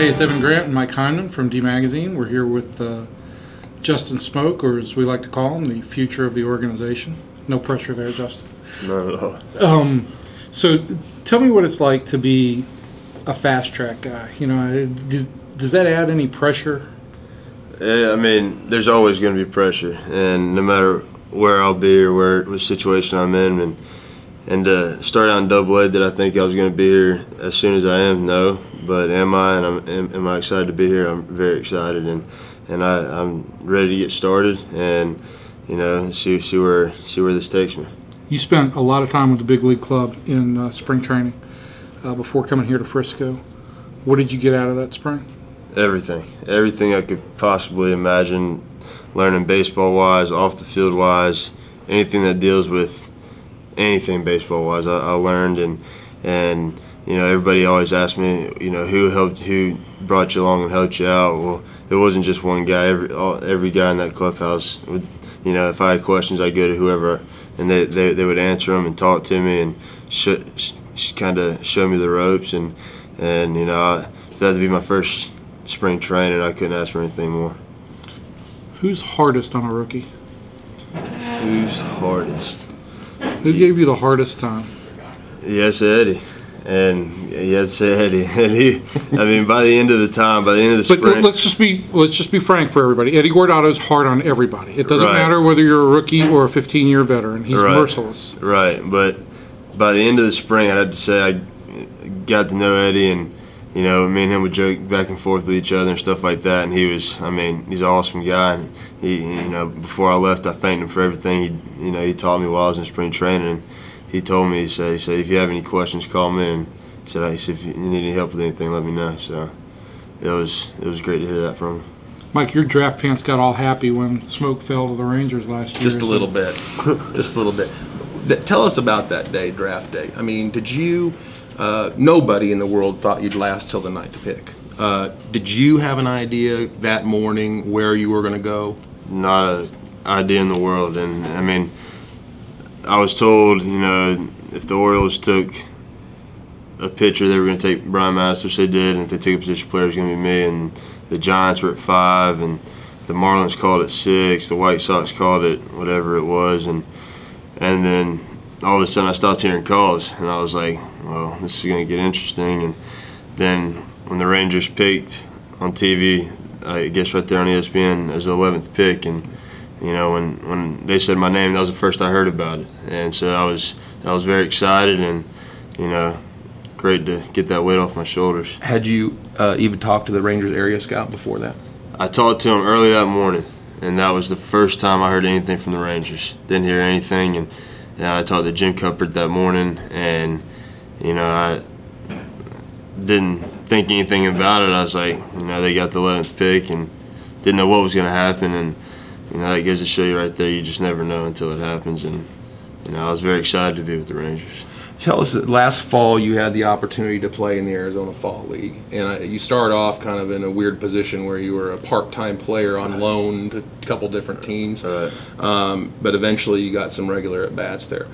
Hey, it's Evan Grant and Mike Hindman from D Magazine. We're here with Justin Smoak, or as we like to call him, the future of the organization. No pressure there, Justin. Not at all. So tell me what it's like to be a fast track guy. You know, does that add any pressure? Yeah, I mean, there's always going to be pressure, and no matter where I'll be or what situation I'm in, and to start out in Double-A, did I think I was going to be here as soon as I am? No, but am I? And am I excited to be here? I'm very excited, and I'm ready to get started, and you know, see where this takes me. You spent a lot of time with the big league club in spring training before coming here to Frisco. What did you get out of that spring? Everything I could possibly imagine, learning baseball-wise, off the field-wise, anything that deals with anything baseball-wise, I learned, and you know, everybody always asks me, you know, who brought you along and helped you out. Well, it wasn't just one guy. Every guy in that clubhouse would, you know, if I had questions, I'd go to whoever, and they would answer them and talk to me and kind of show me the ropes, and you know, if that had to be my first spring training, I couldn't ask for anything more. Who's hardest on a rookie? Who's hardest? Who gave you the hardest time? Yes, Eddie. And yes, Eddie. And he, I mean, by the end of the spring. But let's just be frank for everybody. Eddie Guardado's hard on everybody. It doesn't matter whether you're a rookie or a 15-year veteran. He's merciless. Right. But by the end of the spring, I'd have to say I got to know Eddie, and you know, me and him would joke back and forth with each other and stuff like that. And he was, I mean, he's an awesome guy. And you know, before I left, I thanked him for everything he taught me while I was in spring training. And he told me, he said, if you have any questions, call me. And he said, if you need any help with anything, let me know. So it was great to hear that from him. Mike, your draft pants got all happy when Smoak fell to the Rangers last year. Just a little bit. Just a little bit. Tell us about that day, draft day. I mean, did you? Nobody in the world thought you'd last till the 9th pick. Did you have an idea that morning where you were going to go? Not an idea in the world. And I mean, I was told, you know, if the Orioles took a pitcher, they were going to take Brian Mattis, which they did, and if they took a position player, it was going to be me. And the Giants were at 5, and the Marlins called it 6, the White Sox called it whatever it was, and then all of a sudden I stopped hearing calls, and I was like, well, this is going to get interesting. And then when the Rangers picked on TV, I guess right there on ESPN, as the 11th pick, and you know, when they said my name, that was the first I heard about it, and so I was very excited, and you know, great to get that weight off my shoulders. Had you even talked to the Rangers area scout before that? I talked to him early that morning, and that was the first time I heard anything from the Rangers. Didn't hear anything, and I talked to Jim Cuppert that morning, and you know, I didn't think anything about it. I was like, you know, they got the 11th pick, and didn't know what was going to happen, and you know, that goes to show you right there, you just never know until it happens. And you know, I was very excited to be with the Rangers. Tell us, last fall you had the opportunity to play in the Arizona Fall League, and you started off kind of in a weird position where you were a part-time player on loan to a couple different teams, but eventually you got some regular at-bats there.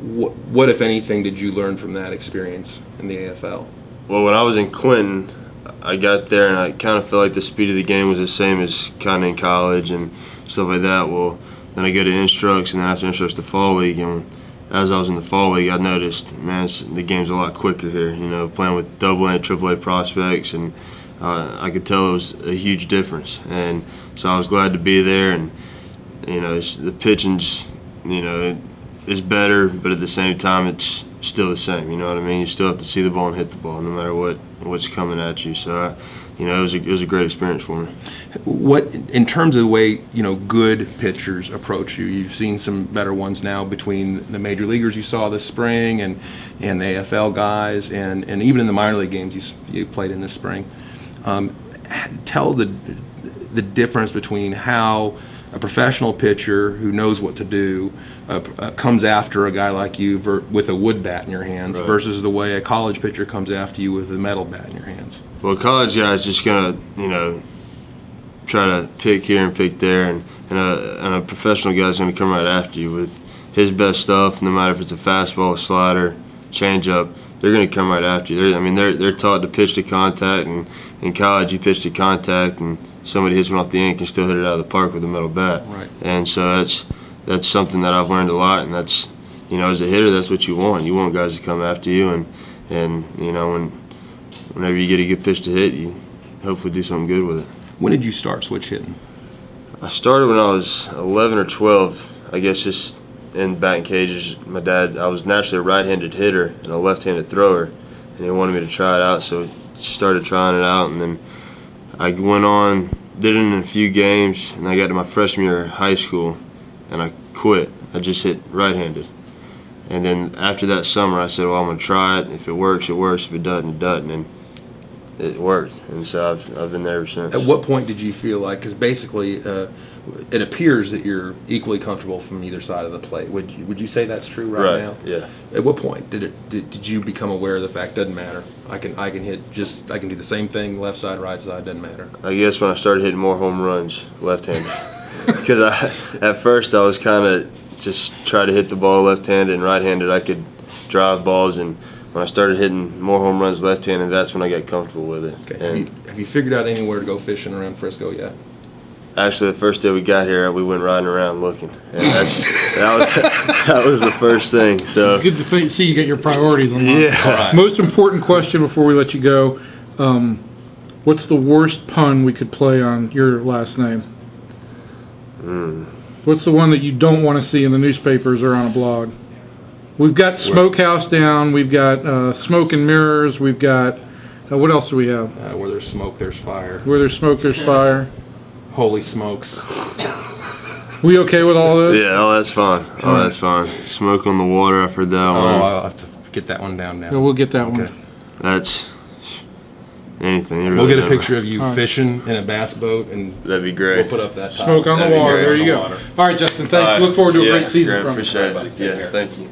What, if anything, did you learn from that experience in the AFL? Well, when I was in Clinton, I got there and I kind of felt like the speed of the game was the same as kind of in college and stuff like that. Well, then I go to Instructs, and then after Instructs to Fall League, and as I was in the Fall League, I noticed, man, the game's a lot quicker here. You know, playing with Double-A and Triple-A prospects, and I could tell it was a huge difference. And so I was glad to be there. And you know, the pitching's, you know, is better, but at the same time, it's still the same. You know what I mean? You still have to see the ball and hit the ball, no matter what's coming at you. So, you know, it was a great experience for me. What, in terms of the way, you know, good pitchers approach you, you've seen some better ones now between the major leaguers you saw this spring and the AFL guys, and even in the minor league games you played in this spring. Tell the difference between how a professional pitcher who knows what to do comes after a guy like you with a wood bat in your hands, versus the way a college pitcher comes after you with a metal bat in your hands. Well, a college guy is just gonna, you know, try to pick here and pick there, and a professional guy is gonna come right after you with his best stuff, no matter if it's a fastball, a slider, changeup, they're going to come right after you. They're taught to pitch to contact, and in college you pitch to contact, and somebody hits one off the ink and still hit it out of the park with a metal bat. Right. And so that's something that I've learned a lot, and that's, as a hitter, that's what you want. You want guys to come after you, and whenever you get a good pitch to hit, you hopefully do something good with it. When did you start switch hitting? I started when I was 11 or 12, I guess, just in batting cages. My dad, I was naturally a right-handed hitter and a left-handed thrower, and he wanted me to try it out, so I started trying it out, and then I went on, did it in a few games, and I got to my freshman year of high school, and I quit. I just hit right-handed. And then after that summer, I said, well, I'm going to try it. If it works, it works. If it doesn't, it doesn't. And it worked, and so I've been there ever since. At what point did you feel like, because basically it appears that you're equally comfortable from either side of the plate. Would you say that's true right now? Yeah. At what point did you become aware of the fact doesn't matter? I can do the same thing left side, right side, doesn't matter. I guess when I started hitting more home runs left-handed, because at first I was kind of just try to hit the ball left-handed, and right-handed I could drive balls, and when I started hitting more home runs left-handed, that's when I got comfortable with it. Okay. Have you figured out anywhere to go fishing around Frisco yet? Actually, the first day we got here, we went riding around looking, and that was the first thing. So it's good to see you get your priorities on line. Yeah. Right. Most important question before we let you go: what's the worst pun we could play on your last name? What's the one that you don't want to see in the newspapers or on a blog? We've got Smokehouse down. We've got Smoke and Mirrors. We've got what else do we have? Where there's smoke, there's fire. Where there's smoke, there's fire. Holy smokes! We okay with all those? Yeah, that's fine. That's fine. Smoke on the water. I've heard that one. I'll have to get that one down now. Yeah, we'll get that one. That's anything. We'll get a picture of you fishing in a bass boat, and that'd be great. We'll put up that Smoke on the water. There you go. All right, Justin. Thanks. Look forward to a great season from you. Appreciate it. Yeah, thank you.